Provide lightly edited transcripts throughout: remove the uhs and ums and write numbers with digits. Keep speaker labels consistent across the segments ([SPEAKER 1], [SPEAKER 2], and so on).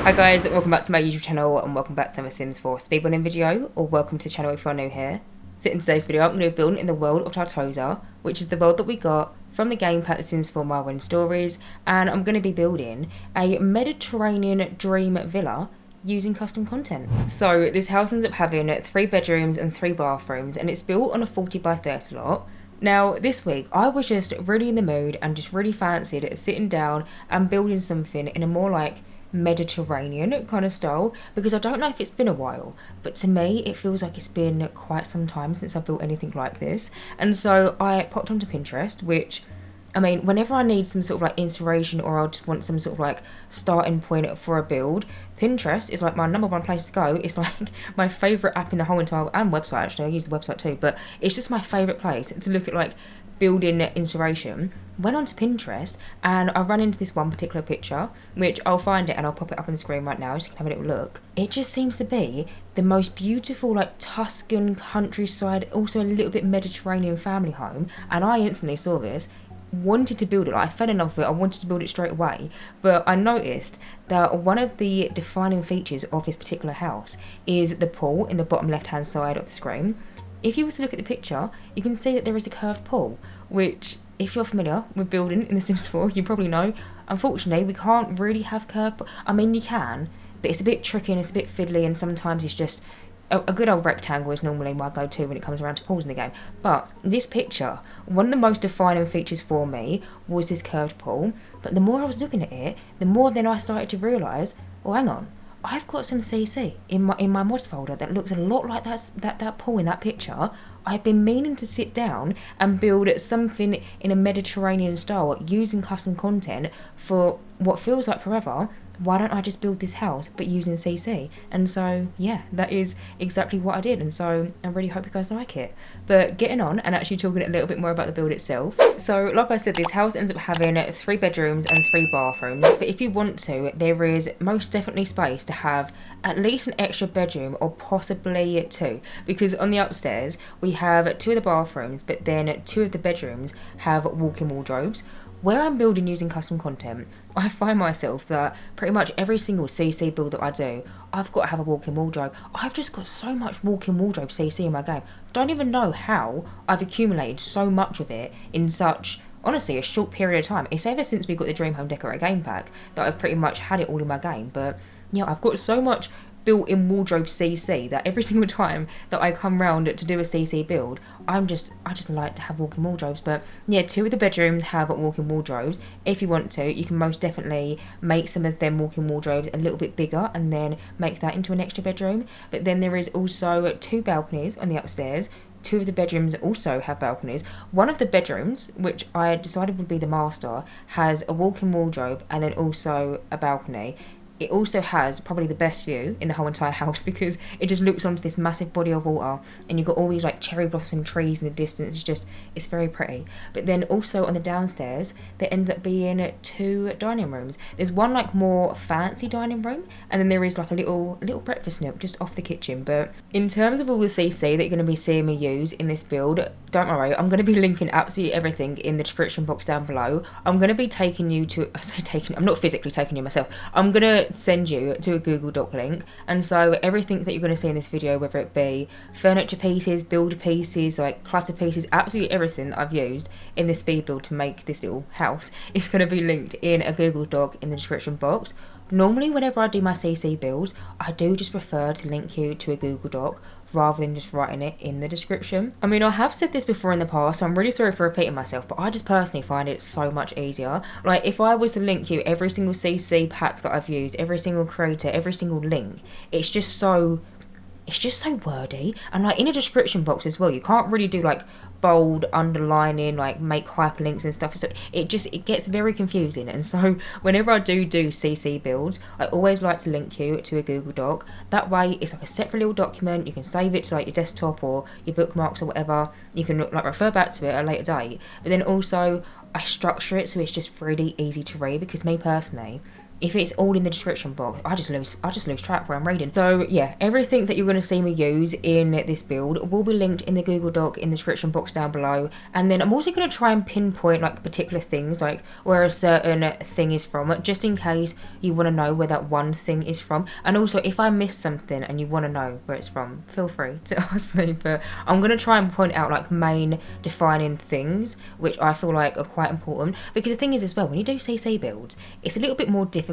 [SPEAKER 1] Hi guys, welcome back to my YouTube channel and welcome back to my Sims 4 speedrunning video, or welcome to the channel if you're new here. So in today's video I'm going to be building in the world of Tartosa, which is the world that we got from the game pack The Sims 4 My Win Stories, and I'm going to be building a Mediterranean dream villa using custom content. So this house ends up having 3 bedrooms and 3 bathrooms, and it's built on a 40 by 30 lot. Now this week I was just really in the mood and just really fancied sitting down and building something in a more like Mediterranean kind of style, because I don't know if it's been a while, but to me it feels like it's been quite some time since I've built anything like this. And so I popped onto Pinterest, which, I mean, whenever I need some sort of like inspiration or I just want some sort of like starting point for a build, Pinterest is like my #1 place to go. It's like my favourite app in the whole entire, and website actually, I use the website too, but it's just my favourite place to look at like building inspiration. Went onto Pinterest and I ran into this one particular picture, which I'll find it and I'll pop it up on the screen right now so you can have a little look. It just seems to be the most beautiful like Tuscan countryside, also a little bit Mediterranean family home, and I instantly saw this, wanted to build it. Like, I fell in love with it, I wanted to build it straight away. But I noticed that one of the defining features of this particular house is the pool in the bottom left hand side of the screen. If you were to look at the picture, you can see that there is a curved pool, which, if you're familiar with building in The Sims 4, you probably know. Unfortunately, we can't really have curved. I mean, you can, but it's a bit tricky and it's a bit fiddly, and sometimes it's just a good old rectangle is normally my go-to when it comes around to pools in the game. But this picture, one of the most defining features for me was this curved pool. But the more I was looking at it, the more then I started to realise, well, hang on, I've got some CC in my mods folder that looks a lot like that pool in that picture. I've been meaning to sit down and build something in a Mediterranean style using custom content for what feels like forever. Why don't I just build this house but using CC? And so yeah, that is exactly what I did, and so I really hope you guys like it. But getting on and actually talking a little bit more about the build itself. So like I said, this house ends up having 3 bedrooms and 3 bathrooms, but if you want to, there is most definitely space to have at least an extra bedroom or possibly 2, because on the upstairs we have 2 of the bathrooms, but then 2 of the bedrooms have walk-in wardrobes. Where I'm building using custom content, I find myself that pretty much every single CC build that I do, I've got to have a walk-in wardrobe. I've just got so much walk-in wardrobe CC in my game. Don't even know how I've accumulated so much of it in such, honestly, a short period of time. It's ever since we got the Dream Home Decorate game pack that I've pretty much had it all in my game. But yeah, I've got so much built-in wardrobe CC that every single time that I come round to do a CC build, I just like to have walk-in wardrobes. But yeah, 2 of the bedrooms have walk-in wardrobes. If you want to, you can most definitely make some of them walk-in wardrobes a little bit bigger and then make that into an extra bedroom. But then there is also 2 balconies on the upstairs. 2 of the bedrooms also have balconies. One of the bedrooms, which I decided would be the master, has a walk-in wardrobe and then also a balcony. It also has probably the best view in the whole entire house, because it just looks onto this massive body of water and you've got all these like cherry blossom trees in the distance. It's very pretty. But then also on the downstairs there ends up being 2 dining rooms. There's one like more fancy dining room, and then there is like a little breakfast nook just off the kitchen. But in terms of all the CC that you're going to be seeing me use in this build, don't worry, I'm going to be linking absolutely everything in the description box down below. I'm going to be taking you to, I'm not physically taking you myself, I'm going to send you to a Google Doc link, and so everything that you're going to see in this video, whether it be furniture pieces, builder pieces, like clutter pieces, absolutely everything that I've used in this speed build to make this little house is going to be linked in a Google Doc in the description box. Normally whenever I do my CC builds, I do just prefer to link you to a Google Doc rather than just writing it in the description. I mean, I have said this before in the past, so I'm really sorry for repeating myself, but I just personally find it so much easier. Like, if I was to link you every single CC pack that I've used, every single creator, every single link, it's just so wordy. And like in a description box as well, you can't really do like bold, underlining, like make hyperlinks and stuff. So it gets very confusing. And so whenever I do CC builds, I always like to link you to a Google Doc. That way it's like a separate little document. You can save it to like your desktop or your bookmarks or whatever. You can like refer back to it at a later date. But then also I structure it so it's just really easy to read, because me personally, if it's all in the description box, I just lose track where I'm reading. So yeah, everything that you're going to see me use in this build will be linked in the Google Doc in the description box down below. And then I'm also going to try and pinpoint like particular things, like where a certain thing is from, just in case you want to know where that one thing is from. And also, if I miss something and you want to know where it's from, feel free to ask me. But I'm going to try and point out like main defining things which I feel like are quite important, because the thing is as well, when you do CC builds, it's a little bit more difficult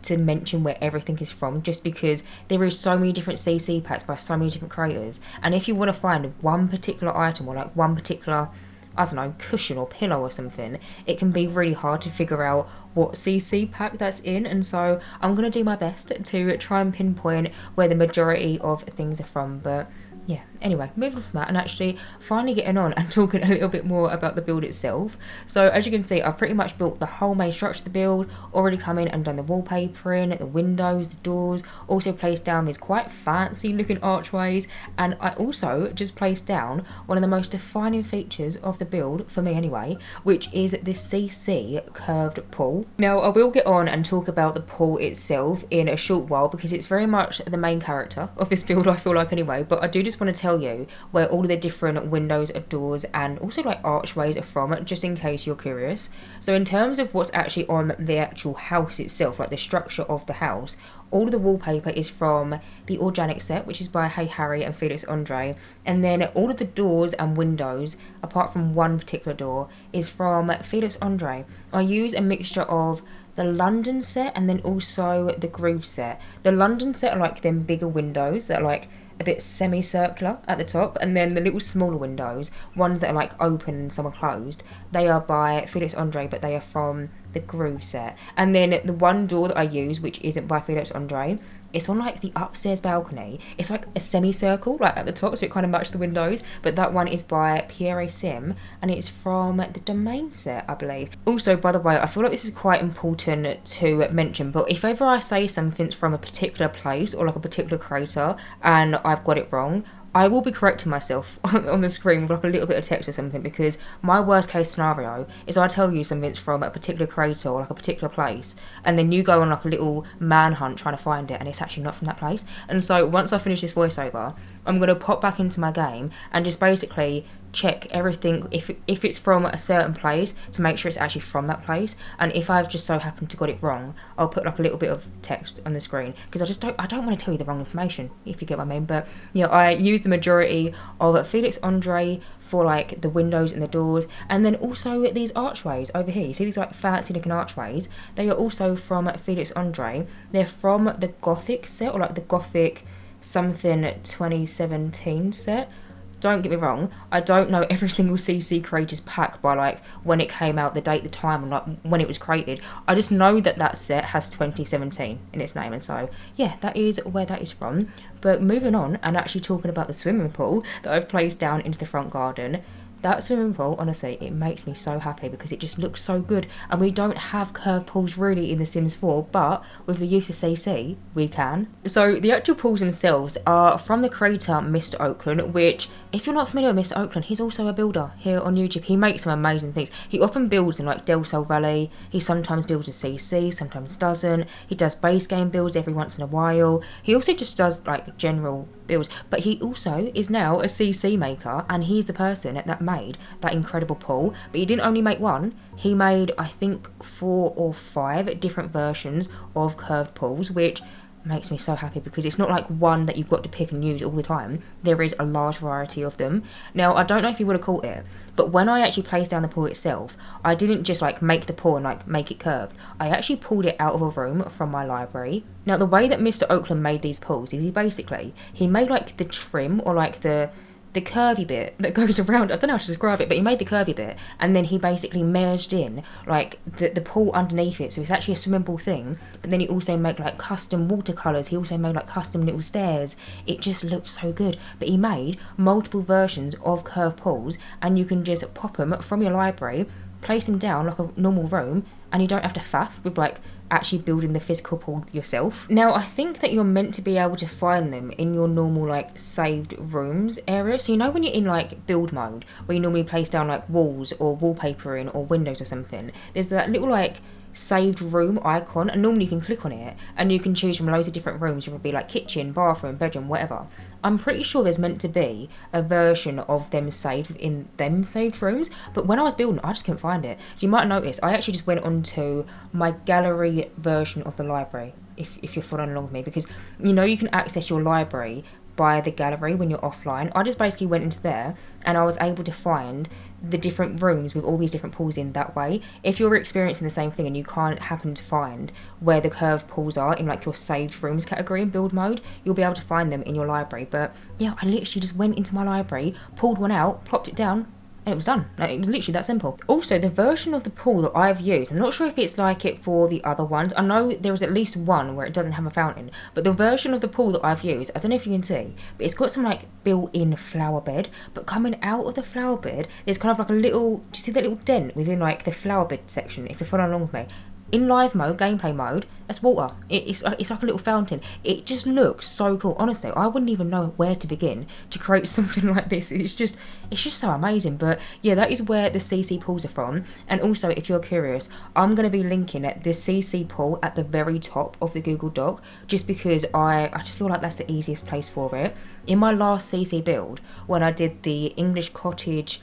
[SPEAKER 1] to mention where everything is from, just because there is so many different CC packs by so many different creators. And if you want to find one particular item or like one particular, I don't know, cushion or pillow or something, it can be really hard to figure out what CC pack that's in. And so I'm going to do my best to try and pinpoint where the majority of things are from. But yeah, anyway, moving from that and actually finally getting on and talking a little bit more about the build itself. So as you can see, I've pretty much built the whole main structure of the build, already come in and done the wallpapering, the windows, the doors, also placed down these quite fancy looking archways, and I also just placed down one of the most defining features of the build, for me anyway, which is this CC curved pool. Now I will get on and talk about the pool itself in a short while, because it's very much the main character of this build, I feel like anyway, but I do just want to tell you where all of the different windows, doors and also like archways are from, just in case you're curious. So in terms of what's actually on the actual house itself, like the structure of the house, all of the wallpaper is from the organic set, which is by Hey Harry and Felix Andre, and then all of the doors and windows, apart from one particular door, is from Felix Andre. I use a mixture of the London set and then also the Groove set. The London set are like them bigger windows that are like a bit semicircular at the top, and then the little smaller windows, ones that are like open and some are closed, they are by Felix Andre, but they are from the Groove set. And then the one door that I use, which isn't by Felix Andre, it's on like the upstairs balcony. It's like a semicircle like at the top, so it kind of matches the windows, but that one is by Pierre Sim and it's from the Domain set, I believe. Also, by the way, I feel like this is quite important to mention, but if ever I say something's from a particular place or like a particular creator and I've got it wrong, I will be correcting myself on the screen with like a little bit of text or something, because my worst case scenario is I tell you something's from a particular creator or like a particular place, and then you go on like a little manhunt trying to find it and it's actually not from that place. And so once I finish this voiceover, I'm going to pop back into my game and just basically check everything if it's from a certain place to make sure it's actually from that place. And if I've just so happened to got it wrong, I'll put like a little bit of text on the screen, because I don't want to tell you the wrong information, if you get what I mean. But yeah, I use the majority of Felix Andre for like the windows and the doors, and then also these archways over here. You see these like fancy looking archways? They are also from Felix Andre. They're from the Gothic set, or like the Gothic something 2017 set. Don't get me wrong, I don't know every single CC creator's pack by like when it came out, the date, the time, and like when it was created. I just know that that set has 2017 in its name, and so yeah, that is where that is from. But moving on and actually talking about the swimming pool that I've placed down into the front garden. That swimming pool, honestly, it makes me so happy because it just looks so good. And we don't have curved pools really in The Sims 4, but with the use of CC, we can. So the actual pools themselves are from the creator Mr. Oakland, which, if you're not familiar with Mr. Oakland, he's also a builder here on YouTube. He makes some amazing things. He often builds in like Del Sol Valley. He sometimes builds with CC, sometimes doesn't. He does base game builds every once in a while. He also just does like general builds, but he also is now a CC maker, and he's the person that made that incredible pool. But he didn't only make one, he made I think 4 or 5 different versions of curved pools, which makes me so happy because it's not like one that you've got to pick and use all the time. There is a large variety of them. Now, I don't know if you would have caught it, but when I actually placed down the pool itself, I didn't just like make the pool and like make it curved. I actually pulled it out of a room from my library. Now, the way that Mr. Oakland made these pools is he made like the trim, or like the curvy bit that goes around, I don't know how to describe it, but he made the curvy bit and then he basically merged in like the pool underneath it, so it's actually a swimming pool thing. But then he also made like custom watercolours, he also made like custom little stairs. It just looked so good. But he made multiple versions of curved pools, and you can just pop them from your library, place them down like a normal room, and you don't have to faff with like actually building the physical pool yourself. Now, I think that you're meant to be able to find them in your normal like saved rooms area. So you know when you're in like build mode, where you normally place down like walls or wallpapering or windows or something, there's that little like saved room icon, and normally you can click on it and you can choose from loads of different rooms. It would be like kitchen, bathroom, bedroom, whatever. I'm pretty sure there's meant to be a version of them saved in them saved rooms, but when I was building, I just couldn't find it. So you might notice I actually just went onto my gallery version of the library, if you're following along with me, because you know you can access your library by the gallery when you're offline. I just basically went into there and I was able to find the different rooms with all these different pools in that way. If you're experiencing the same thing and you can't happen to find where the curved pools are in like your saved rooms category in build mode, you'll be able to find them in your library. But yeah, I literally just went into my library, pulled one out, plopped it down, and it was done. Like, it was literally that simple. Also, the version of the pool that I've used, I'm not sure if it's like it for the other ones. I know there is at least one where it doesn't have a fountain, but the version of the pool that I've used, I don't know if you can see, but it's got some like built-in flower bed, but coming out of the flower bed, there's kind of like a little, do you see that little dent within like the flower bed section, if you're following along with me? In live mode, gameplay mode, that's water. It's like a little fountain. It just looks so cool. Honestly, I wouldn't even know where to begin to create something like this. It's just so amazing. But yeah, that is where the CC pools are from. And also, if you're curious, I'm going to be linking at the CC pool at the very top of the Google Doc, just because I just feel like that's the easiest place for it. In my last CC build, when I did the English countryside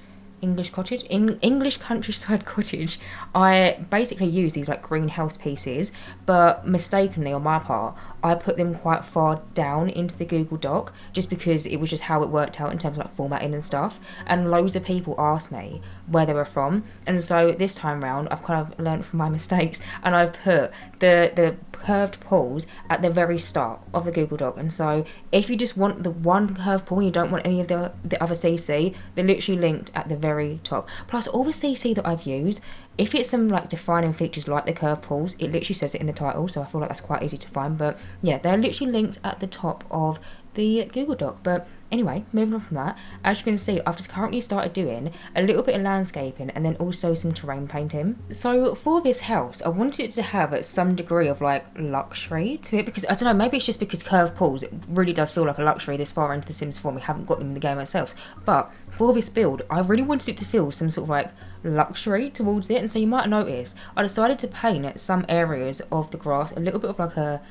[SPEAKER 1] cottage, I basically used these like greenhouse pieces, but mistakenly on my part I put them quite far down into the Google Doc, just because it was just how it worked out in terms of like formatting and stuff, and loads of people asked me where they were from, and so this time round I've kind of learned from my mistakes and I've put the curved pools at the very start of the Google Doc. And so if you just want the one curved pool and you don't want any of the other CC, they're literally linked at the very top. Plus all the CC that I've used, if it's some like defining features like the curved pools, it literally says it in the title, so I feel like that's quite easy to find. But yeah, they're literally linked at the top of the Google Doc. But anyway, moving on from that, as you can see, I've just currently started doing a little bit of landscaping and then also some terrain painting. So for this house, I wanted it to have some degree of like luxury to it, because I don't know, maybe it's just because curved pools, it really does feel like a luxury this far into the Sims 4. We haven't got them in the game ourselves, but for this build I really wanted it to feel some sort of like luxury towards it. And so you might notice I decided to paint some areas of the grass a little bit of like a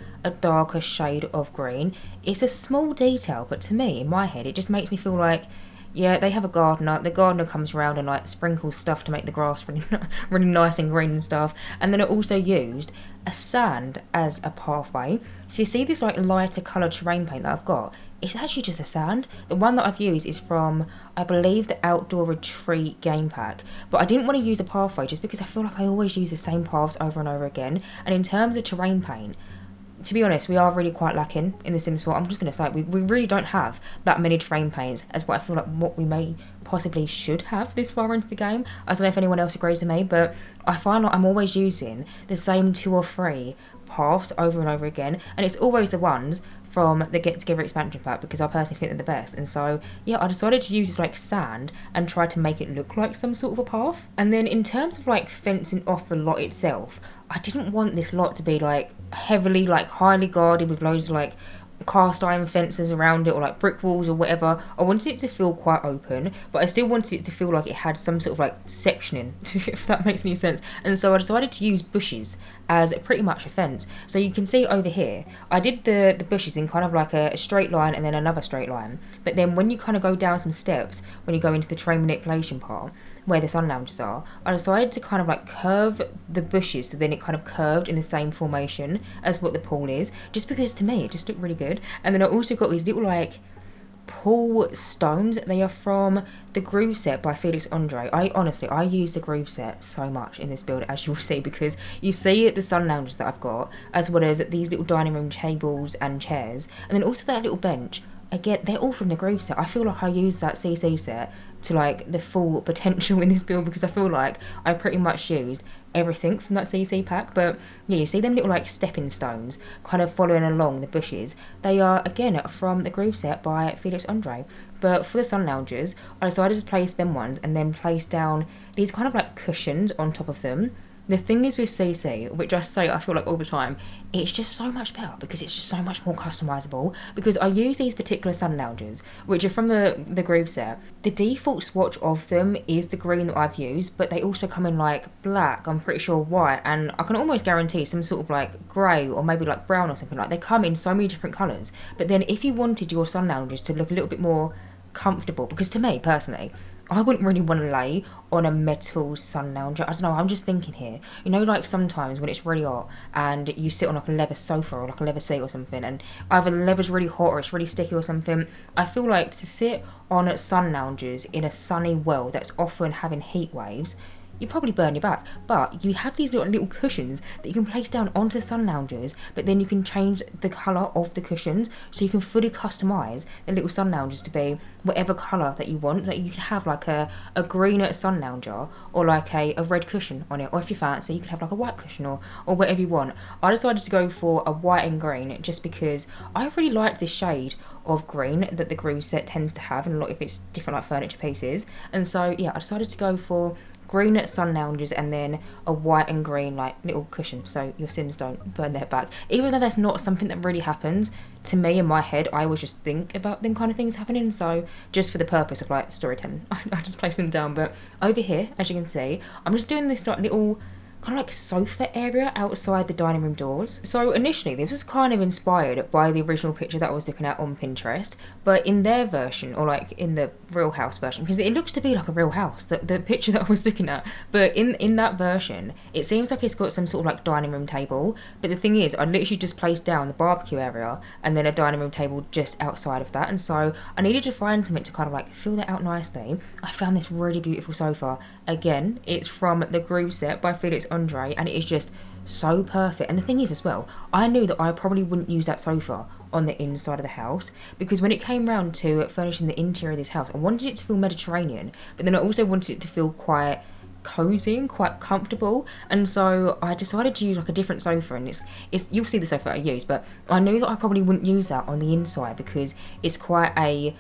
[SPEAKER 1] darker shade of green. It's a small detail, but to me, in my head, it just makes me feel like, yeah, they have a gardener. The gardener comes around and like sprinkles stuff to make the grass really, really nice and green and stuff. And then it also used a sand as a pathway. So you see this like lighter coloured terrain paint that I've got? It's actually just a sand. The one that I've used is from, I believe, the Outdoor Retreat game pack. But I didn't want to use a pathway just because I feel like I always use the same paths over and over again. And in terms of terrain paint, to be honest, we are really quite lacking in The Sims 4. I'm just going to say, we really don't have that many terrain paints as what I feel like what we may possibly should have this far into the game. I don't know if anyone else agrees with me, but I find like I'm always using the same 2 or 3 paths over and over again, and it's always the ones from the Get Together expansion pack, because I personally think they're the best. And so yeah, I decided to use this like sand and try to make it look like some sort of a path. And then in terms of like fencing off the lot itself, I didn't want this lot to be like heavily like highly guarded with loads of like cast iron fences around it or like brick walls or whatever. I wanted it to feel quite open, but I still wanted it to feel like it had some sort of like sectioning to it, if that makes any sense. And so I decided to use bushes as pretty much a fence. So you can see over here, I did the bushes in kind of like a straight line and then another straight line. But then when you kind of go down some steps, when you go into the terrain manipulation part, where the sun lounges are, I decided to kind of like curve the bushes so then it kind of curved in the same formation as what the pool is, just because to me it just looked really good. And then I also got these little like pool stones. They are from the groove set by Felix Andre. I use the groove set so much in this build, as you'll see, because you see the sun lounges that I've got, as well as these little dining room tables and chairs, and then also that little bench. Again, they're all from the groove set. I feel like I used that CC set to like the full potential in this build, because I feel like I pretty much used everything from that CC pack. But yeah, you see them little like stepping stones kind of following along the bushes. They are again from the groove set by Felix Andre. But for the sun loungers, I decided to place them ones and then place down these kind of like cushions on top of them. The thing is with CC, which I say I feel like all the time, it's just so much better because it's just so much more customisable. Because I use these particular sun loungers, which are from the Groove set. The default swatch of them is the green that I've used, but they also come in like black, I'm pretty sure white, and I can almost guarantee some sort of like grey or maybe like brown or something. Like, they come in so many different colours. But then if you wanted your sun loungers to look a little bit more comfortable, because to me personally, I wouldn't really want to lay on a metal sun lounger. I don't know, I'm just thinking here. You know, like sometimes when it's really hot and you sit on like a leather sofa or like a leather seat or something, and either the leather's really hot or it's really sticky or something, I feel like to sit on sun loungers in a sunny world that's often having heat waves, you probably burn your back. But you have these little cushions that you can place down onto sun loungers, but then you can change the colour of the cushions, so you can fully customise the little sun loungers to be whatever colour that you want. So you can have like a green sun lounger or like a red cushion on it, or if you fancy you could have like a white cushion or whatever you want. I decided to go for a white and green just because I really like this shade of green that the Groove set tends to have in a lot of its different like furniture pieces. And so yeah, I decided to go for green sun loungers and then a white and green like little cushion so your Sims don't burn their back. Even though that's not something that really happens, to me in my head I always just think about them kind of things happening, so just for the purpose of like storytelling I just place them down. But over here, as you can see, I'm just doing this like little kind of like sofa area outside the dining room doors. So initially this was kind of inspired by the original picture that I was looking at on Pinterest, but in their version, or like in the real house version, because it looks to be like a real house, the picture that I was looking at, but in that version it seems like it's got some sort of like dining room table. But the thing is, I literally just placed down the barbecue area and then a dining room table just outside of that, and so I needed to find something to kind of like fill that out nicely. I found this really beautiful sofa. Again, it's from the Groove set by Felix Andre, and it is just so perfect. And the thing is as well, I knew that I probably wouldn't use that sofa on the inside of the house, because when it came round to furnishing the interior of this house, I wanted it to feel Mediterranean, but then I also wanted it to feel quite cozy and quite comfortable. And so I decided to use like a different sofa, and it's you'll see the sofa I use, but I knew that I probably wouldn't use that on the inside because it's quite a,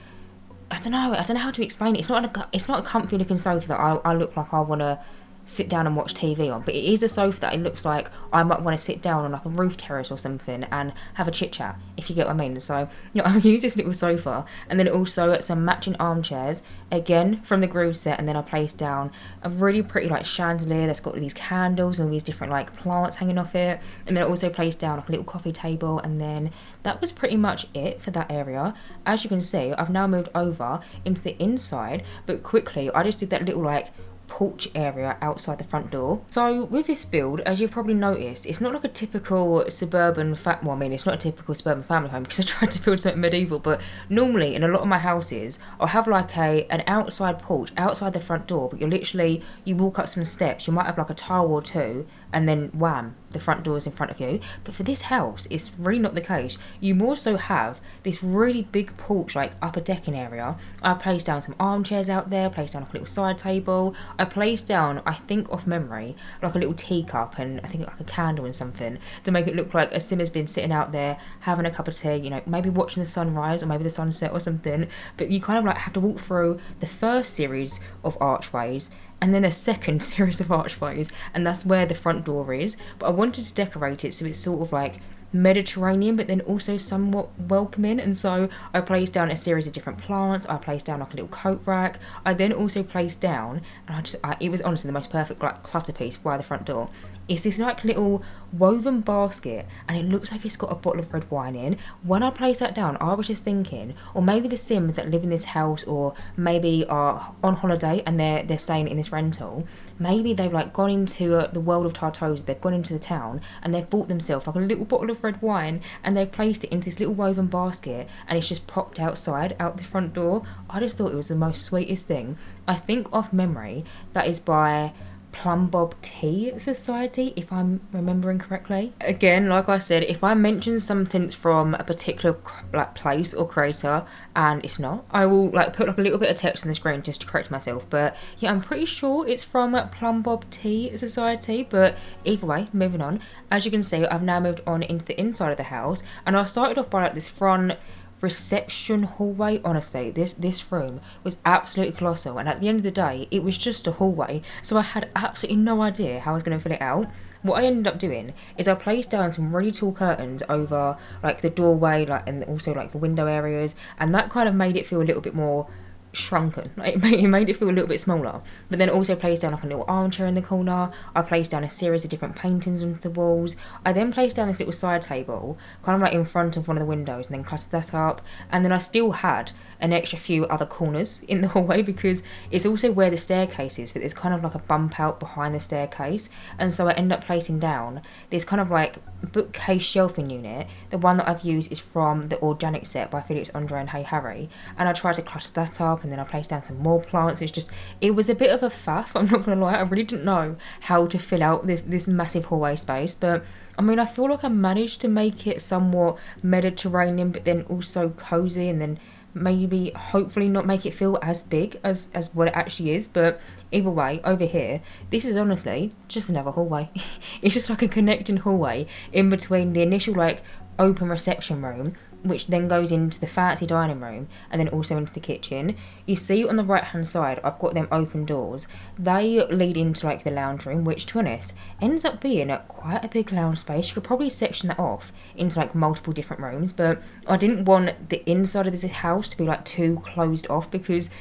[SPEAKER 1] I don't know how to explain it. It's not a comfy looking sofa that I look like I want to sit down and watch TV on, but it is a sofa that it looks like I might want to sit down on like a roof terrace or something and have a chit chat, if you get what I mean. So you know, I'll use this little sofa, and then also some matching armchairs, again from the Groove set, and then I placed down a really pretty like chandelier that's got all these candles and all these different like plants hanging off it, and then I also placed down like a little coffee table, and then that was pretty much it for that area. As you can see, I've now moved over into the inside, but quickly I just did that little like porch area outside the front door. So with this build, as you've probably noticed, it's not like a typical suburban it's not a typical suburban family home, because I tried to build something medieval, but normally in a lot of my houses I'll have like an outside porch outside the front door, but you walk up some steps, you might have like a tile or two, and then wham, the front door's in front of you. But for this house, it's really not the case. You more so have this really big porch, like upper decking area. I placed down some armchairs out there, placed down like a little side table. I placed down, I think off memory, like a little teacup and I think like a candle and something to make it look like a sim has been sitting out there having a cup of tea, you know, maybe watching the sunrise or maybe the sunset or something. But you kind of like have to walk through the first series of archways and then a second series of archways, and that's where the front door is. But I wanted to decorate it so it's sort of like Mediterranean but then also somewhat welcoming, and so I placed down a series of different plants. I placed down like a little coat rack. I then also placed down, and it was honestly the most perfect like clutter piece by the front door. It's this like little woven basket, and it looks like it's got a bottle of red wine in. When I placed that down, I was just thinking, or maybe the Sims that live in this house or maybe are on holiday and they're staying in this rental, maybe they've like gone into the world of Tartosa, they've gone into the town and they've bought themselves like a little bottle of red wine and they've placed it into this little woven basket and it's just popped outside out the front door. I just thought it was the most sweetest thing. I think off memory that is by Plum Bob Tea Society, if I'm remembering correctly. Again, like I said, if I mention something from a particular like place or creator and it's not, I will like put like a little bit of text on the screen just to correct myself. But yeah, I'm pretty sure it's from Plum Bob Tea Society. But either way, moving on. As you can see, I've now moved on into the inside of the house, and I started off by like this front reception hallway. Honestly, this room was absolutely colossal, and at the end of the day it was just a hallway, so I had absolutely no idea how I was going to fill it out. What I ended up doing is I placed down some really tall curtains over like the doorway, like, and also like the window areas, and that kind of made it feel a little bit more shrunken. Like, it made it feel a little bit smaller. But then also placed down like a little armchair in the corner. I placed down a series of different paintings onto the walls. I then placed down this little side table, kind of like in front of one of the windows, and then cluttered that up. And then I still had an extra few other corners in the hallway, because it's also where the staircase is, but there's kind of like a bump out behind the staircase, and so I end up placing down this kind of like bookcase shelving unit. The one that I've used is from the organic set by Felix Andre and Hey Harry, and I tried to clutter that up, and then I placed down some more plants. It was a bit of a faff, I'm not gonna lie. I really didn't know how to fill out this massive hallway space, but I mean, I feel like I managed to make it somewhat Mediterranean, but then also cozy, and then maybe hopefully not make it feel as big as what it actually is. But either way, over here, this is honestly just another hallway. It's just like a connecting hallway in between the initial like open reception room, which then goes into the fancy dining room, and then also into the kitchen. You see on the right hand side I've got them open doors. They lead into like the lounge room, which to be honest ends up being quite a big lounge space. You could probably section that off into like multiple different rooms, but I didn't want the inside of this house to be like too closed off, because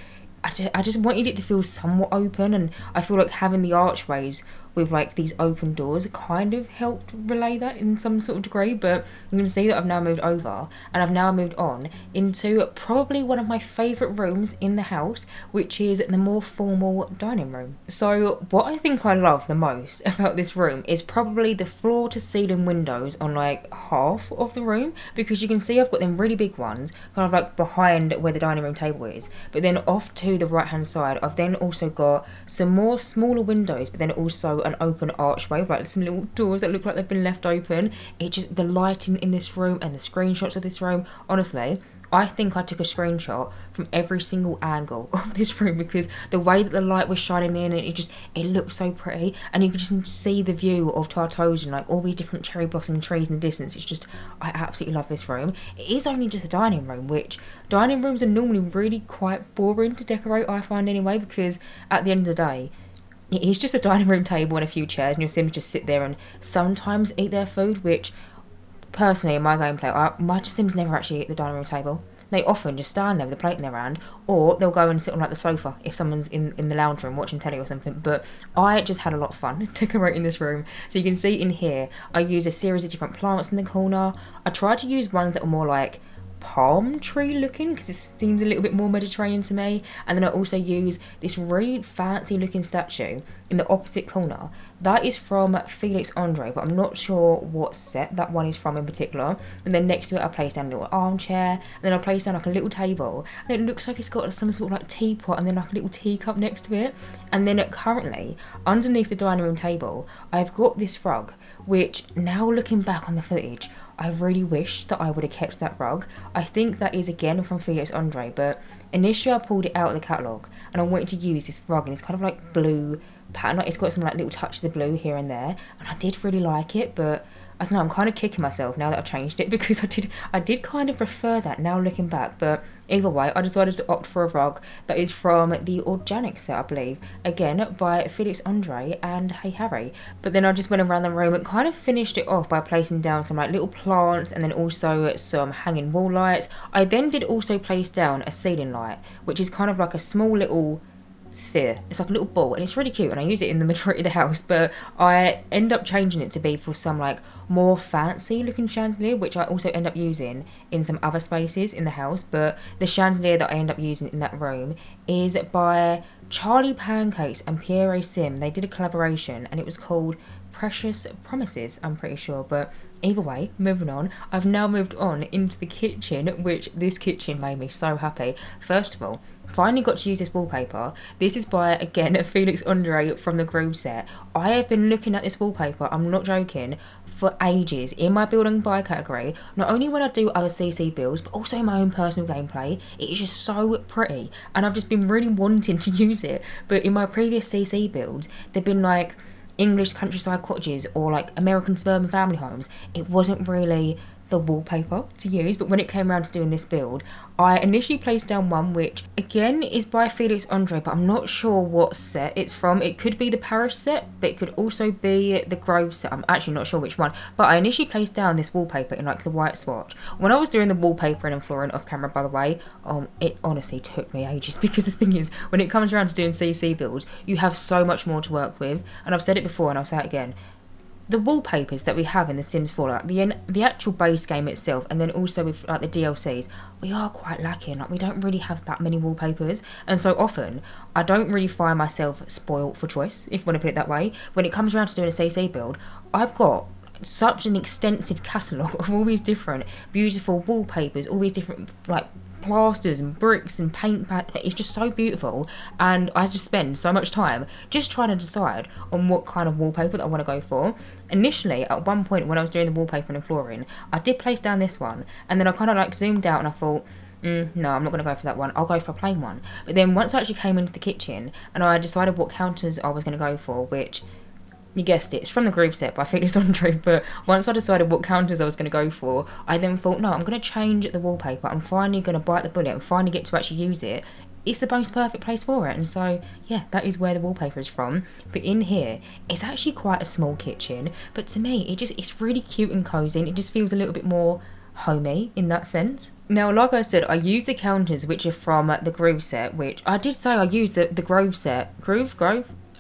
[SPEAKER 1] I just wanted it to feel somewhat open, and I feel like having the archways with like these open doors kind of helped relay that in some sort of degree. But you can see that I've now moved over, and I've now moved on into probably one of my favourite rooms in the house, which is the more formal dining room. So what I think I love the most about this room is probably the floor to ceiling windows on like half of the room, because you can see I've got them really big ones kind of like behind where the dining room table is, but then off to the right hand side I've then also got some more smaller windows, but then also an open archway with like some little doors that look like they've been left open. It just, the lighting in this room and the screenshots of this room, honestly, I think I took a screenshot from every single angle of this room, because the way that the light was shining in, it looked so pretty, and you could just see the view of Tartosa and like all these different cherry blossom trees in the distance. It's just, I absolutely love this room. It is only just a dining room, which dining rooms are normally really quite boring to decorate, I find anyway, because at the end of the day, it is just a dining room table and a few chairs, and your Sims just sit there and sometimes eat their food, which personally in my gameplay, my Sims never actually eat the dining room table. They often just stand there with a plate in their hand, or they'll go and sit on like the sofa if someone's in the lounge room watching telly or something. But I just had a lot of fun decorating this room. So you can see in here I use a series of different plants in the corner. I tried to use ones that were more like palm tree looking, because this seems a little bit more Mediterranean to me. And then I also use this really fancy looking statue in the opposite corner. That is from Felix Andre, but I'm not sure what set that one is from in particular. And then next to it I placed down a little armchair, and then I placed down like a little table, and it looks like it's got some sort of like teapot and then like a little teacup next to it. And then currently underneath the dining room table I've got this rug, which now looking back on the footage, I really wish that I would have kept that rug. I think that is again from Felix Andre, but initially I pulled it out of the catalogue and I wanted to use this rug in this kind of like blue pattern. Like, it's got some like little touches of blue here and there, and I did really like it, but I don't know, I'm kind of kicking myself now that I've changed it, because I did kind of prefer that now looking back. But either way, I decided to opt for a rug that is from the organic set, I believe, again by Felix Andre and Hey Harry. But then I just went around the room and kind of finished it off by placing down some like little plants, and then also some hanging wall lights. I then did also place down a ceiling light, which is kind of like a small little sphere. It's like a little ball, and it's really cute, and I use it in the majority of the house, but I end up changing it to be for some like more fancy looking chandelier, which I also end up using in some other spaces in the house. But the chandelier that I end up using in that room is by Charlie Pancakes and Pierre Sim. They did a collaboration and it was called Precious Promises, I'm pretty sure. But either way, moving on, I've now moved on into the kitchen, which this kitchen made me so happy. First of all, finally got to use this wallpaper. This is by, again, Felix Andre from the Groove set. I have been looking at this wallpaper, I'm not joking, for ages in my build and buy category. Not only when I do other CC builds, but also in my own personal gameplay. It is just so pretty, and I've just been really wanting to use it. But in my previous CC builds, they've been like English countryside cottages or like American suburban family homes. It wasn't really the wallpaper to use, but when it came around to doing this build, I initially placed down one which again is by Felix Andre, but I'm not sure what set it's from. It could be the Paris set, but it could also be the Grove set. I'm actually not sure which one, but I initially placed down this wallpaper in like the white swatch. When I was doing the wallpapering and flooring off camera, by the way, it honestly took me ages, because the thing is, when it comes around to doing CC builds, you have so much more to work with, and I've said it before and I'll say it again. The wallpapers that we have in The Sims 4, like the actual base game itself, and then also with like the DLCs, we are quite lacking. Like, we don't really have that many wallpapers, and so often I don't really find myself spoilt for choice, if you want to put it that way. When it comes around to doing a CC build, I've got such an extensive catalogue of all these different beautiful wallpapers, all these different like plasters and bricks and paint it's just so beautiful, and I just spend so much time just trying to decide on what kind of wallpaper that I want to go for. Initially, at one point when I was doing the wallpaper and flooring, I did place down this one, and then I kind of like zoomed out and I thought, no, I'm not going to go for that one, I'll go for a plain one. But then once I actually came into the kitchen and I decided what counters I was going to go for, which, you guessed it, it's from the Groove set by Felix Andre, but once I decided what counters I was going to go for, I then thought, no, I'm going to change the wallpaper. I'm finally going to bite the bullet and finally get to actually use it. It's the most perfect place for it, and so, yeah, that is where the wallpaper is from. But in here, it's actually quite a small kitchen, but to me, it's really cute and cosy, and it just feels a little bit more homey in that sense. Now, like I said, I use the counters which are from the Groove set, which I did say I used the Grove set. Grove?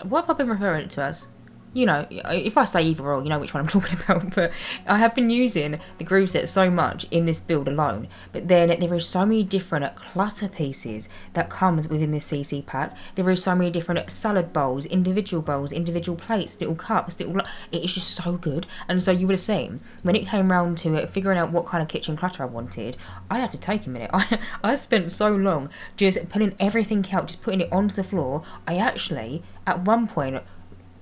[SPEAKER 1] What have I been referring to as? You know, if I say either or, you know which one I'm talking about, but I have been using the Groove set so much in this build alone, but then there is so many different clutter pieces that comes within this CC pack. There is so many different salad bowls, individual plates, little cups, it is just so good. And so you would have seen, when it came round to figuring out what kind of kitchen clutter I wanted, I had to take a minute. I spent so long just pulling everything out, just putting it onto the floor. I actually, at one point,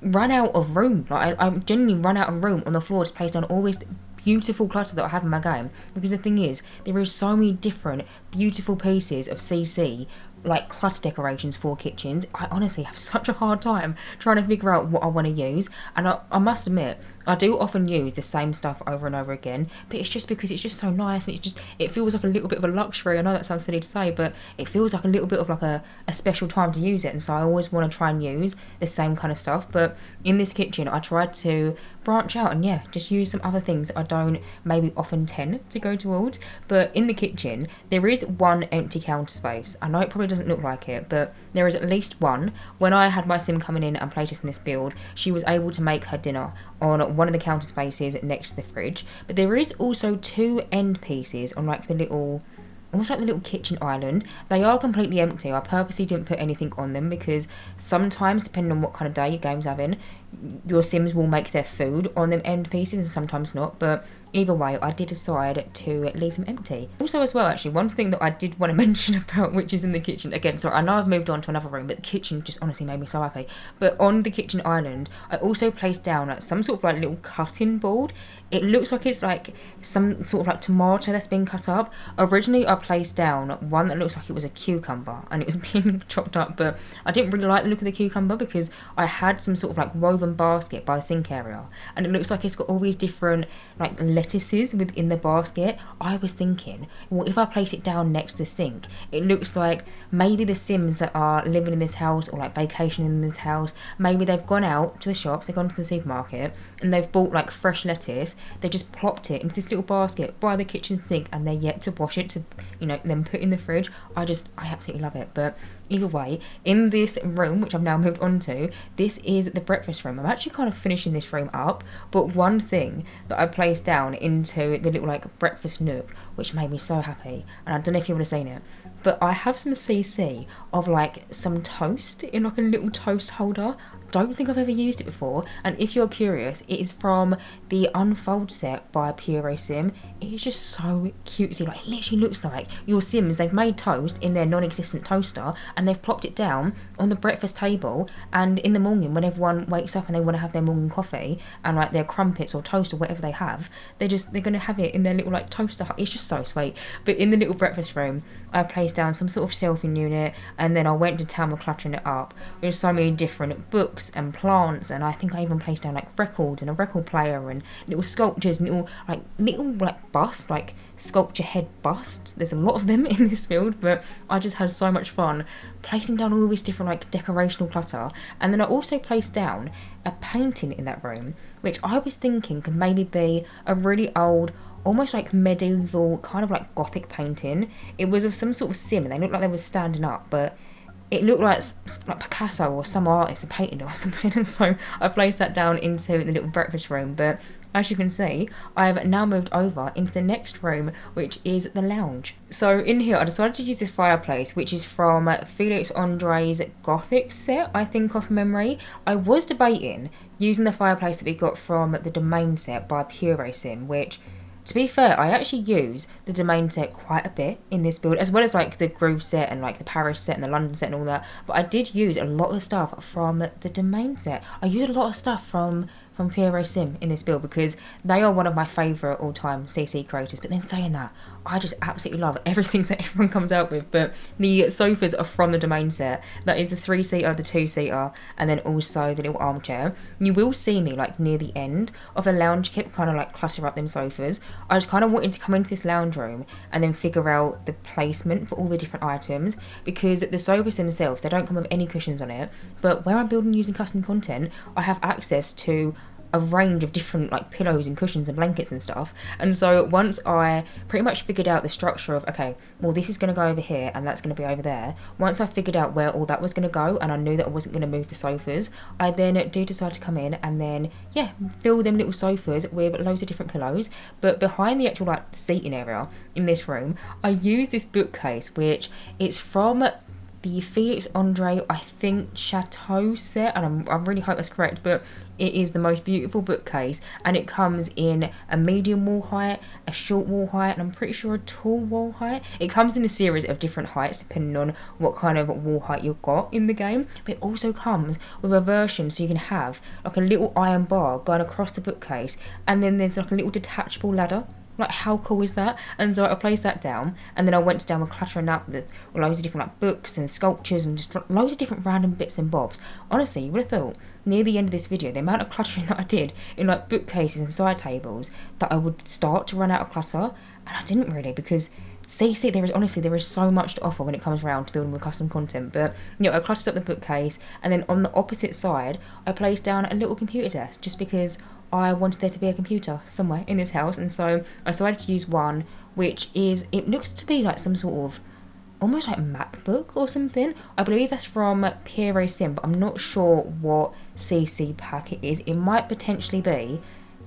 [SPEAKER 1] run out of room. Like, I genuinely run out of room on the floor to place down all this beautiful clutter that I have in my game, because the thing is, there is so many different beautiful pieces of CC, like clutter decorations for kitchens. I honestly have such a hard time trying to figure out what I want to use, and I must admit, I do often use the same stuff over and over again, but it's just because it's just so nice, and it feels like a little bit of a luxury. I know that sounds silly to say, but it feels like a little bit of like a special time to use it, and so I always want to try and use the same kind of stuff. But in this kitchen, I tried to branch out and just use some other things that I don't maybe often tend to go towards. But in the kitchen, there is one empty counter space. I know it probably doesn't look like it, but there is at least one. When I had my sim coming in and playtesting this build, she was able to make her dinner on one of the counter spaces next to the fridge, but there is also two end pieces on like the little, almost like the little kitchen island. They are completely empty. I purposely didn't put anything on them because sometimes, depending on what kind of day your game's having, your sims will make their food on them end pieces and sometimes not, but either way, I did decide to leave them empty. Also as well, actually, one thing that I did want to mention about, which is in the kitchen, again, sorry, I know I've moved on to another room, but the kitchen just honestly made me so happy. But on the kitchen island, I also placed down some sort of like little cutting board. It looks like it's like some sort of like tomato that's been cut up. Originally, I placed down one that looks like it was a cucumber and it was being chopped up, but I didn't really like the look of the cucumber because I had some sort of like woven basket by the sink area, and it looks like it's got all these different like lettuces within the basket. I was thinking, well, if I place it down next to the sink, it looks like maybe the sims that are living in this house or like vacationing in this house, maybe they've gone out to the shops, they've gone to the supermarket and they've bought like fresh lettuce. They just plopped it into this little basket by the kitchen sink and they're yet to wash it to, you know, then put in the fridge. I absolutely love it. But either way, in this room, which I've now moved on to, this is the breakfast room. I'm actually kind of finishing this room up, but one thing that I placed down into the little like breakfast nook, which made me so happy, and I don't know if you would have seen it, but I have some CC of like some toast in like a little toast holder. Don't think I've ever used it before, and if you're curious, it is from the Unfold set by Pure Sim. It is just so cutesy. Like, it literally looks like your sims, they've made toast in their non-existent toaster and they've plopped it down on the breakfast table, and in the morning when everyone wakes up and they want to have their morning coffee and like their crumpets or toast or whatever they have, they're going to have it in their little like toaster. It's just just so sweet. But in the little breakfast room, I placed down some sort of shelving unit, and then I went to town with cluttering it up with so many different books and plants, and I think I even placed down like records and a record player and little sculptures and little busts, like sculpture head busts. There's a lot of them in this build, but I just had so much fun placing down all this different like decorational clutter. And then I also placed down a painting in that room, which I was thinking could maybe be a really old, almost like medieval kind of like gothic painting. It was of some sort of sim, and they looked like they were standing up, but it looked like Picasso or some artist had painted it or something. And so I placed that down into the little breakfast room. But as you can see, I've now moved over into the next room, which is the lounge. So in here, I decided to use this fireplace, which is from Felix Andre's Gothic set, I think, off memory. I was debating using the fireplace that we got from the Domain set by Pure Sim, which, to be fair, I actually use the Domain set quite a bit in this build, as well as like the Groove set and like the Paris set and the London set and all that. But I did use a lot of stuff from the Domain set. I used a lot of stuff from Pure Sim in this build because they are one of my favourite all-time CC creators. But then saying that, I just absolutely love everything that everyone comes out with. But the sofas are from the Domain set. That is the 3-seater, the 2-seater, and then also the little armchair. You will see me like near the end of the lounge kit kind of like clutter up them sofas. I just kind of wanted to come into this lounge room and then figure out the placement for all the different items, because the sofas themselves, they don't come with any cushions on it. But where I'm building using custom content, I have access to a range of different like pillows and cushions and blankets and stuff. And so once I pretty much figured out the structure of, okay, well, this is going to go over here and that's going to be over there, once I figured out where all that was going to go and I knew that I wasn't going to move the sofas, I then do decide to come in and then fill them little sofas with loads of different pillows. But behind the actual like seating area in this room, I use this bookcase, which it's from the Felix Andre, I think, Chateau set, and I really hope that's correct, but it is the most beautiful bookcase, and it comes in a medium wall height, a short wall height, and I'm pretty sure a tall wall height. It comes in a series of different heights depending on what kind of wall height you've got in the game, but it also comes with a version so you can have like a little iron bar going across the bookcase, and then there's like a little detachable ladder. Like, how cool is that? And so I placed that down, and then I went down with cluttering up with loads of different like books and sculptures and just loads of different random bits and bobs. Honestly, you would have thought near the end of this video, the amount of cluttering that I did in like bookcases and side tables, that I would start to run out of clutter, and I didn't really, because CC, there is so much to offer when it comes around to building with custom content. But I cluttered up the bookcase, and then on the opposite side, I placed down a little computer desk just because I wanted there to be a computer somewhere in this house. And so I decided to use one which is, it looks to be like some sort of almost like MacBook or something. I believe that's from Pure Sim, but I'm not sure what CC pack it is. It might potentially be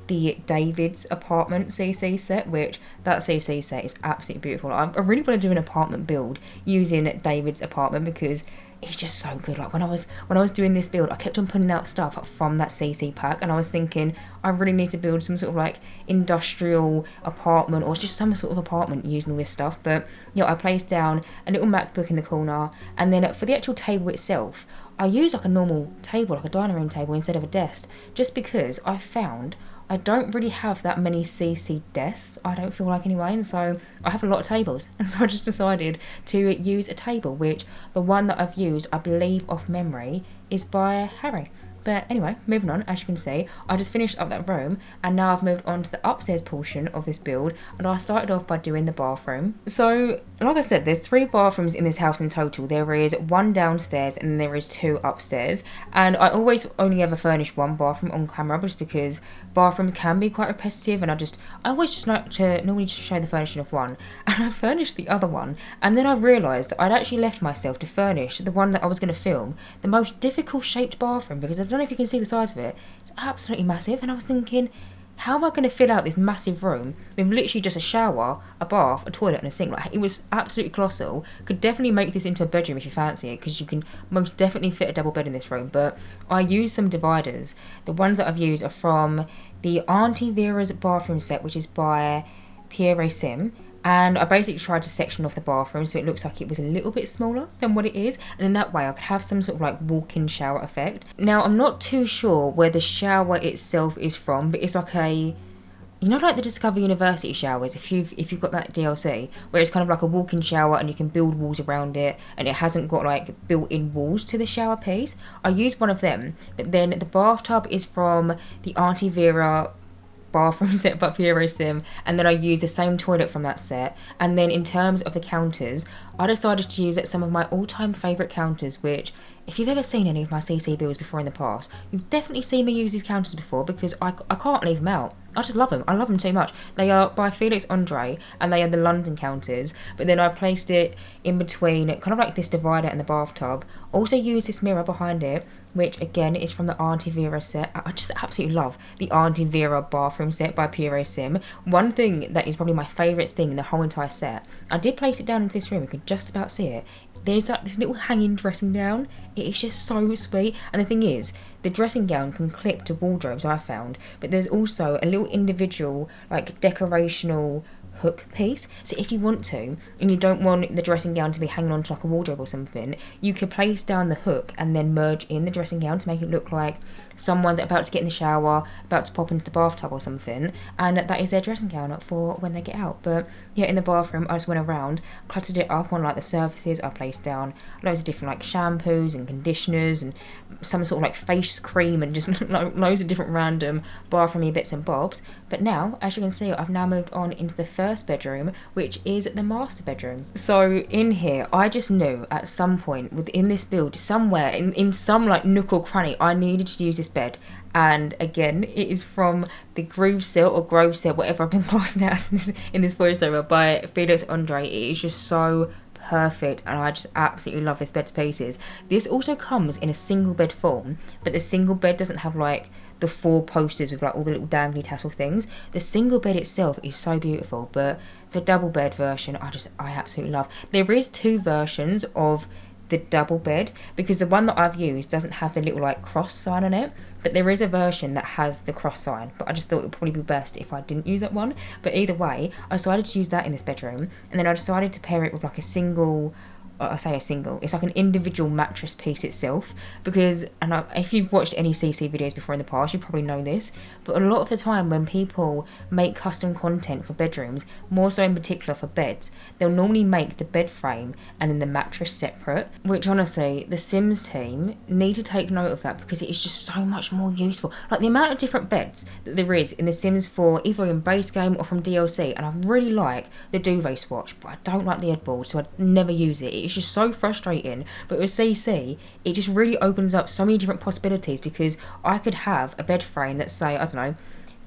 [SPEAKER 1] the David's apartment CC set, which that CC set is absolutely beautiful. I really want to do an apartment build using David's apartment because it's just so good. Like when I was doing this build, I kept on putting out stuff from that CC pack, and I was thinking I really need to build some sort of like industrial apartment or just some sort of apartment using all this stuff. But I placed down a little MacBook in the corner, and then for the actual table itself, I used like a normal table, like a dining room table instead of a desk, just because I found I don't really have that many CC desks, I don't feel like anyway, and so I have a lot of tables, and so I just decided to use a table, which the one that I've used, I believe off memory, is by Harry. But anyway, moving on, as you can see, I just finished up that room, and now I've moved on to the upstairs portion of this build, and I started off by doing the bathroom. So, like I said, there's 3 bathrooms in this house in total. There is 1 downstairs, and then there is 2 upstairs, and I always only ever furnish 1 bathroom on camera, just because bathrooms can be quite repetitive, and I always just like to normally just show the furnishing of one, and I furnished the other one, and then I realised that I'd actually left myself to furnish the one that I was going to film, the most difficult shaped bathroom, because I don't know if you can see the size of it. It's absolutely massive, and I was thinking, how am I going to fill out this massive room with literally just a shower, a bath, a toilet and a sink? Like, it was absolutely colossal. Could definitely make this into a bedroom if you fancy it, because you can most definitely fit a double bed in this room. But I used some dividers. The ones that I've used are from the Auntie Vera's bathroom set, which is by Pure Sim. And I basically tried to section off the bathroom so it looks like it was a little bit smaller than what it is. And then that way I could have some sort of like walk-in shower effect. Now, I'm not too sure where the shower itself is from, but it's like a you know, like the Discover University showers, if you've got that DLC, where it's kind of like a walk-in shower and you can build walls around it, and it hasn't got like built-in walls to the shower piece. I used one of them, but then the bathtub is from the Auntie Vera bathroom set by Piero Sim, and then I use the same toilet from that set. And then in terms of the counters, I decided to use some of my all-time favourite counters, which, if you've ever seen any of my CC builds before in the past, you've definitely seen me use these counters before, because I can't leave them out. I just love them. I love them too much. They are by Felix Andre, and they are the London counters, but then I placed it in between, kind of like this divider and the bathtub. Also use this mirror behind it, which again is from the Auntie Vera set. I just absolutely love the Auntie Vera bathroom set by Piero Sim. One thing that is probably my favourite thing in the whole entire set, I did place it down into this room, you could just about see it. There's like this little hanging dressing gown. It is just so sweet. And the thing is, the dressing gown can clip to wardrobes, I found, but there's also a little individual like decorational hook piece. So if you want to, and you don't want the dressing gown to be hanging onto like a wardrobe or something, you could place down the hook and then merge in the dressing gown to make it look like someone's about to get in the shower, about to pop into the bathtub or something, and that is their dressing gown for when they get out. But yeah, in the bathroom, I just went around, cluttered it up on like the surfaces. I placed down loads of different like shampoos and conditioners and some sort of like face cream and just loads of different random bathroomy bits and bobs. But now, as you can see, I've now moved on into the first bedroom, which is the master bedroom. So in here, I just knew at some point within this build, somewhere in some like nook or cranny, I needed to use this bed. And again, it is from the Groove set or Grove set, whatever I've been classing it as in this voiceover, by Felix Andre. It is just so perfect, and I just absolutely love this bed to pieces. This also comes in a single bed form, but the single bed doesn't have like the 4 posters with like all the little dangly tassel things. The single bed itself is so beautiful, but the double bed version I absolutely love. There is 2 versions of the double bed, because the one that I've used doesn't have the little like cross sign on it, but there is a version that has the cross sign, but I just thought it would probably be best if I didn't use that one. But either way, I decided to use that in this bedroom, and then I decided to pair it with like a single, it's like an individual mattress piece itself, because, if you've watched any CC videos before in the past, you probably know this, but a lot of the time when people make custom content for bedrooms, more so in particular for beds, they'll normally make the bed frame and then the mattress separate, which honestly, the Sims team need to take note of that, because it is just so much more useful. Like the amount of different beds that there is in the Sims 4, either in base game or from DLC, and I really like the duvet swatch, but I don't like the headboard, so I never use it. It's just so frustrating. But with CC, it just really opens up so many different possibilities, because I could have a bed frame that's, say, I don't know,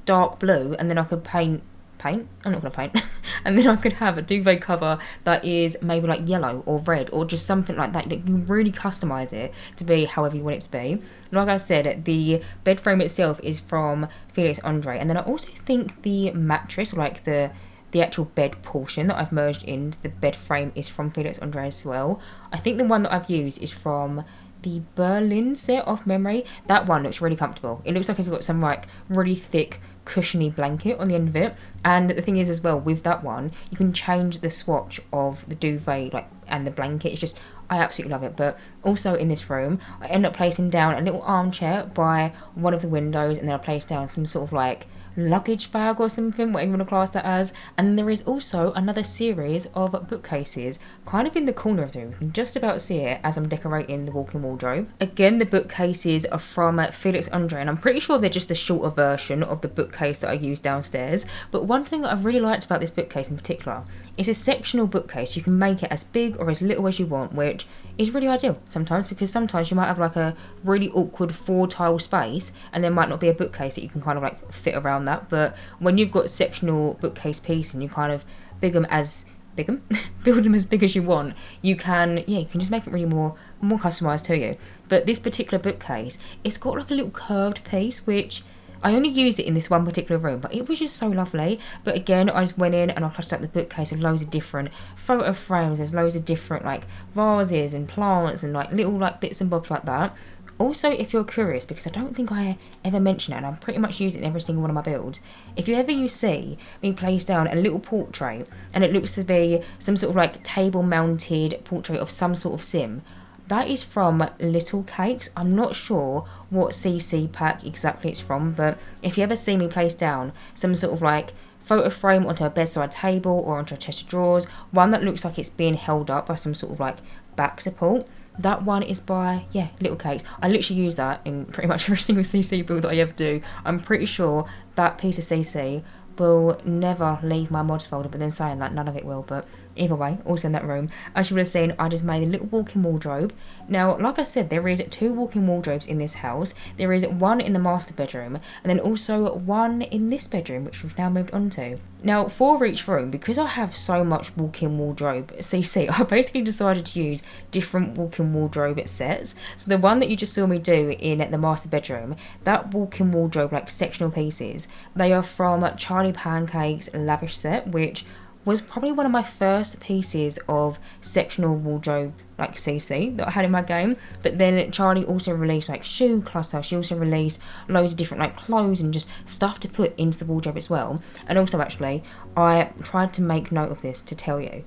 [SPEAKER 1] dark blue, and then I could paint, I'm not going to paint, and then I could have a duvet cover that is maybe like yellow or red or just something like that. You can really customise it to be however you want it to be. Like I said, the bed frame itself is from Felix Andre, and then I also think the mattress, like the actual bed portion that I've merged into the bed frame, is from Felix Andre as well. I think the one that I've used is from the Berlin set off memory. That one looks really comfortable. It looks like you've got some like really thick cushiony blanket on the end of it. And the thing is as well, with that one, you can change the swatch of the duvet and the blanket. It's just, I absolutely love it. But also in this room, I end up placing down a little armchair by one of the windows, and then I place down some sort of like luggage bag or something, whatever you want to class that as. And there is also another series of bookcases kind of in the corner of the room. You can just about see it as I'm decorating the walk-in wardrobe. Again, the bookcases are from Felix Andre, and I'm pretty sure they're just the shorter version of the bookcase that I use downstairs. But one thing that I've really liked about this bookcase in particular is a sectional bookcase. You can make it as big or as little as you want, which is really ideal sometimes, because sometimes you might have like a really awkward 4-tile space, and there might not be a bookcase that you can kind of like fit around that. But when you've got sectional bookcase piece and you kind of build them as big as you want, you can just make it really more customized to you. But this particular bookcase, it's got like a little curved piece, which I only used it in this one particular room, but it was just so lovely. But again, I just went in and I cluttered up the bookcase with loads of different photo frames. There's loads of different like vases and plants and like little like bits and bobs like that. Also, if you're curious, because I don't think I ever mention it, and I pretty much use it in every single one of my builds, if you see me place down a little portrait, and it looks to be some sort of like table mounted portrait of some sort of sim, That is from Little Cakes. I'm not sure what CC pack exactly it's from, but if you ever see me place down some sort of like photo frame onto a bedside table or onto a chest of drawers, one that looks like it's being held up by some sort of like back support, that one is by, yeah, Little Cakes. I literally use that in pretty much every single CC build that I ever do. I'm pretty sure that piece of CC will never leave my mods folder, but then saying that, none of it will. But either way, also in that room, as you would have seen, I just made a little walk-in wardrobe. Now, like I said, there is 2 walk-in wardrobes in this house. There is one in the master bedroom, and then also one in this bedroom, which we've now moved on to. Now, for each room, because I have so much walk-in wardrobe CC, I basically decided to use different walk-in wardrobe sets. So the one that you just saw me do in the master bedroom, that walk-in wardrobe, like sectional pieces, they are from Charlie Pancake's Lavish set, which was probably one of my first pieces of sectional wardrobe like CC that I had in my game. But then Charlie also released like shoe clutter. She also released loads of different like clothes and just stuff to put into the wardrobe as well. And also actually, I tried to make note of this to tell you.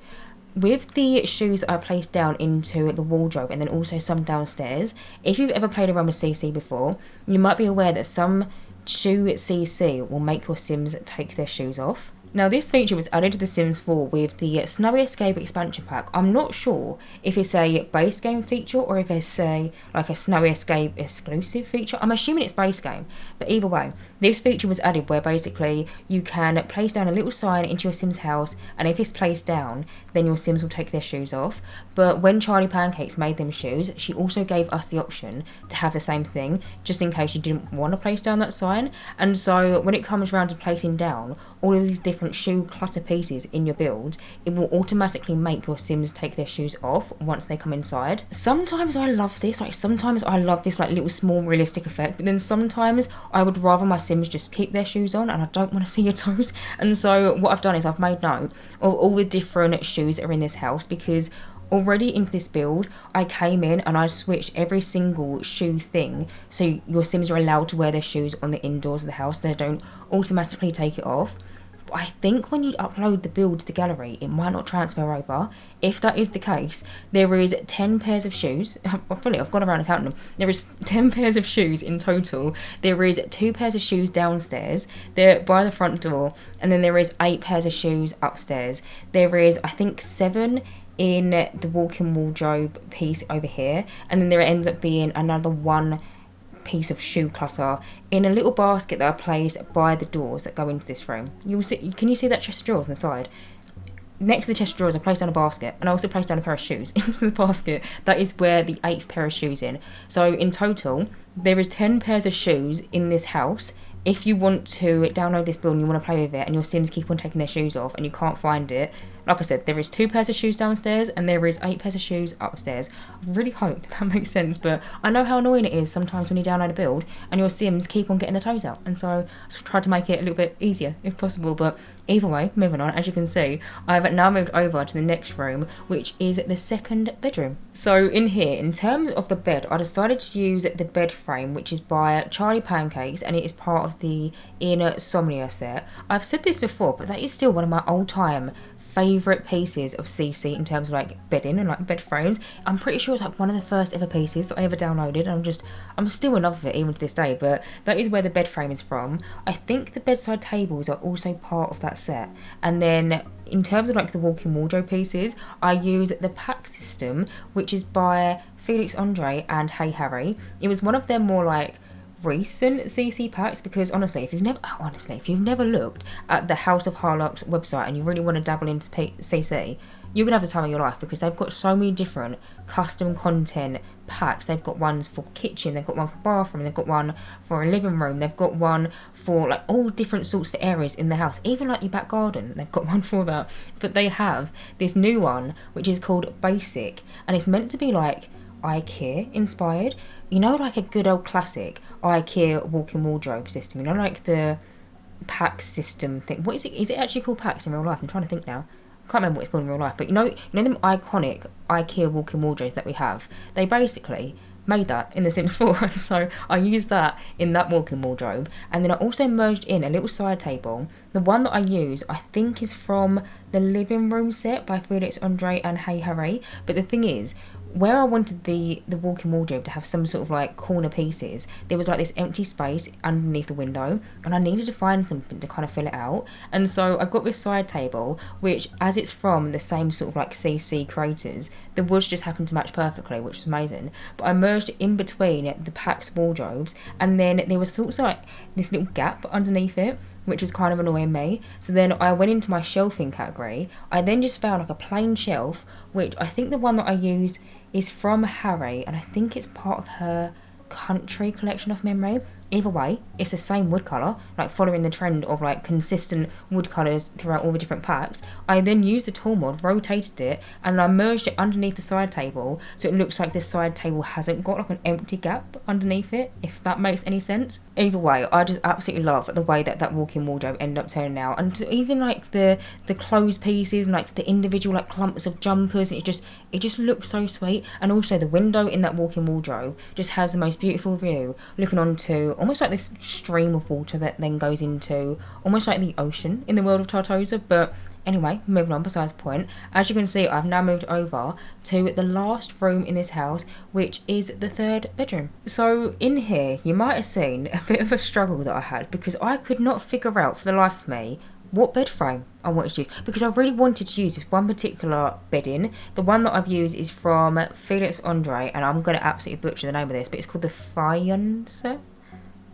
[SPEAKER 1] With the shoes I placed down into the wardrobe and then also some downstairs, if you've ever played around with CC before, you might be aware that some shoe CC will make your Sims take their shoes off. Now, this feature was added to The Sims 4 with the Snowy Escape expansion pack. I'm not sure if it's a base game feature or if it's like a Snowy Escape exclusive feature. I'm assuming it's base game, but either way, this feature was added where basically you can place down a little sign into your Sim's house, and if it's placed down, then your Sims will take their shoes off. But when Charlie Pancakes made them shoes, she also gave us the option to have the same thing, just in case you didn't want to place down that sign. And so when it comes around to placing down all of these different shoe clutter pieces in your build, it will automatically make your Sims take their shoes off once they come inside. Sometimes I love this, like little small realistic effect, but then sometimes I would rather my Sims just keep their shoes on and I don't want to see your toes. And so what I've done is I've made note of all the different shoes that are in this house, because already into this build, I came in and I switched every single shoe thing so your Sims are allowed to wear their shoes on the indoors of the house, so they don't automatically take it off. But I think when you upload the build to the gallery, it might not transfer over. If that is the case, there is 10 pairs of shoes. I've gone around and counted them. There is 10 pairs of shoes in total. There is 2 pairs of shoes downstairs. They're by the front door. And then there is 8 pairs of shoes upstairs. There is, I think, 7 in the walk-in wardrobe piece over here. And then there ends up being another 1 piece of shoe clutter in a little basket that I placed by the doors that go into this room. You'll see. Can you see that chest of drawers on the side? Next to the chest of drawers, I placed down a basket, and I also placed down a pair of shoes into the basket. That is where the 8th pair of shoes in. So in total, there is 10 pairs of shoes in this house. If you want to download this build and you want to play with it, and your Sims keep on taking their shoes off and you can't find it, like I said, there is 2 pairs of shoes downstairs and there is 8 pairs of shoes upstairs. I really hope that makes sense, but I know how annoying it is sometimes when you download a build and your Sims keep on getting their toes out, and so I tried to make it a little bit easier if possible. But either way, moving on, as you can see, I've now moved over to the next room, which is the 2nd bedroom. So in here, in terms of the bed, I decided to use the bed frame, which is by Charlie Pancakes, and it is part of the Insomnia set. I've said this before, but that is still one of my old-time favourite pieces of CC in terms of like bedding and like bed frames. I'm pretty sure it's like one of the first ever pieces that I ever downloaded, and I'm still in love with it even to this day. But that is where the bed frame is from. I think the bedside tables are also part of that set. And then in terms of like the walk-in wardrobe pieces, I use the pack system, which is by Felix Andre and Hey Harry. It was one of their more like recent CC packs, because honestly, if you've never looked at the House of Harlock's website and you really want to dabble into CC, you're gonna have the time of your life, because they've got so many different custom content packs. They've got ones for kitchen, they've got one for bathroom, they've got one for a living room, they've got one for like all different sorts of areas in the house, even like your back garden, they've got one for that. But they have this new one which is called Basic, and it's meant to be like IKEA inspired, you know, like a good old classic IKEA walk-in wardrobe system, you know, like the pack system thing. What is it? Is it actually called packs in real life? I'm trying to think now. I can't remember what it's called in real life, but you know them iconic IKEA walk-in wardrobes that we have? They basically made that in The Sims 4, so I used that in that walk-in wardrobe. And then I also merged in a little side table. The one that I use, I think, is from the living room set by Felix Andre and Hey Harry. But the thing is, where I wanted the walk-in wardrobe to have some sort of like corner pieces, there was like this empty space underneath the window, and I needed to find something to kind of fill it out. And so I got this side table, which, as it's from the same sort of like CC creators, the woods just happened to match perfectly, which was amazing. But I merged it in between the Pax wardrobes, and then there was sort of like this little gap underneath it, which was kind of annoying me. So then I went into my shelving category. I then just found like a plain shelf, which I think the one that I use is from Harry, and I think it's part of her country collection off memory. Either way, it's the same wood colour, like following the trend of like consistent wood colours throughout all the different packs. I then used the tool mod, rotated it, and I merged it underneath the side table, so it looks like the side table hasn't got like an empty gap underneath it, if that makes any sense. Either way, I just absolutely love the way that that walk-in wardrobe ended up turning out, and even like the clothes pieces and like the individual like clumps of jumpers, it just looks so sweet. And also the window in that walk-in wardrobe just has the most beautiful view looking onto almost like this stream of water that then goes into almost like the ocean in the world of Tartosa. But anyway, moving on, besides the point, as you can see, I've now moved over to the last room in this house, which is the third bedroom. So in here, you might have seen a bit of a struggle that I had, because I could not figure out for the life of me what bed frame I wanted to use, because I really wanted to use this one particular bedding. The one that I've used is from Felix Andre, and I'm going to absolutely butcher the name of this, but it's called the Fiance.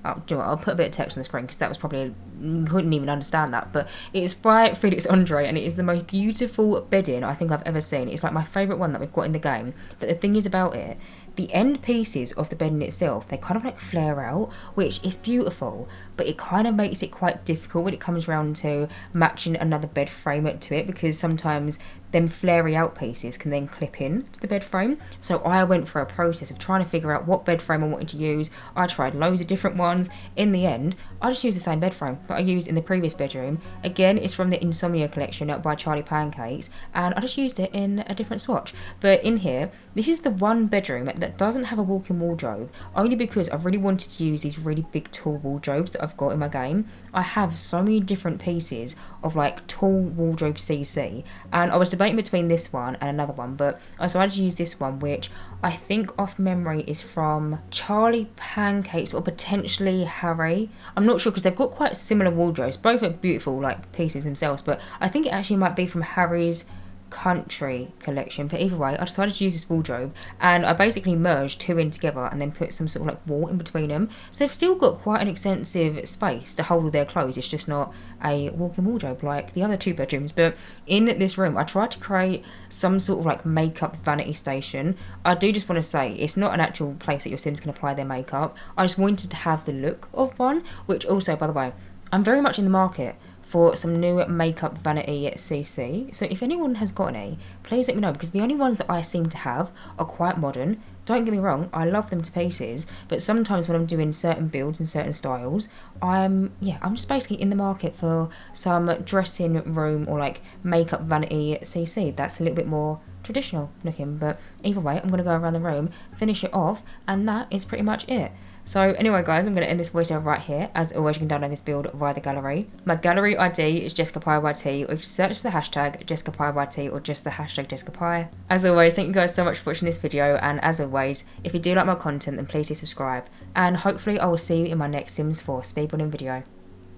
[SPEAKER 1] Oh, do you know what? I'll put a bit of text on the screen, because that was probably, couldn't even understand that, but it's by Felix Andre, and it is the most beautiful bedding I think I've ever seen. It's like my favourite one that we've got in the game. But the thing is about it, the end pieces of the bedding itself, they kind of like flare out, which is beautiful, but it kind of makes it quite difficult when it comes around to matching another bed frame to it, because sometimes them flary out pieces can then clip in to the bed frame. So I went through a process of trying to figure out what bed frame I wanted to use. I tried loads of different ones. In the end, I just used the same bed frame that I used in the previous bedroom. Again, it's from the Insomnia collection by Charlie Pancakes, and I just used it in a different swatch. But in here, this is the one bedroom that doesn't have a walk-in wardrobe, only because I really wanted to use these really big tall wardrobes that I've got in my game. I have so many different pieces of like tall wardrobe CC, and I was debating between this one and another one, but I decided to use this one, which I think off memory is from Charlie Pancakes or potentially Harry. I'm not sure, because they've got quite similar wardrobes. Both are beautiful like pieces themselves, but I think it actually might be from Harry's country collection. But either way, I decided to use this wardrobe, and I basically merged two in together and then put some sort of like wall in between them, so they've still got quite an extensive space to hold all their clothes. It's just not a walk-in wardrobe like the other two bedrooms. But in this room, I tried to create some sort of like makeup vanity station. I do just want to say, it's not an actual place that your Sims can apply their makeup. I just wanted to have the look of one, which also, by the way, I'm very much in the market for some new makeup vanity CC. So if anyone has got any, please let me know, because the only ones that I seem to have are quite modern. Don't get me wrong, I love them to pieces, but sometimes when I'm doing certain builds and certain styles, I'm just basically in the market for some dressing room or like makeup vanity CC that's a little bit more traditional looking. But either way, I'm going to go around the room, finish it off, and that is pretty much it. So anyway guys, I'm going to end this voiceover right here. As always, you can download this build via the gallery. My gallery ID is JessicapieYT, or you can search for the hashtag JessicapieYT or just the hashtag Jessicapie. As always, thank you guys so much for watching this video, and as always, if you do like my content, then please do subscribe, and hopefully I will see you in my next Sims 4 speedbuilding video.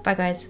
[SPEAKER 1] Bye guys.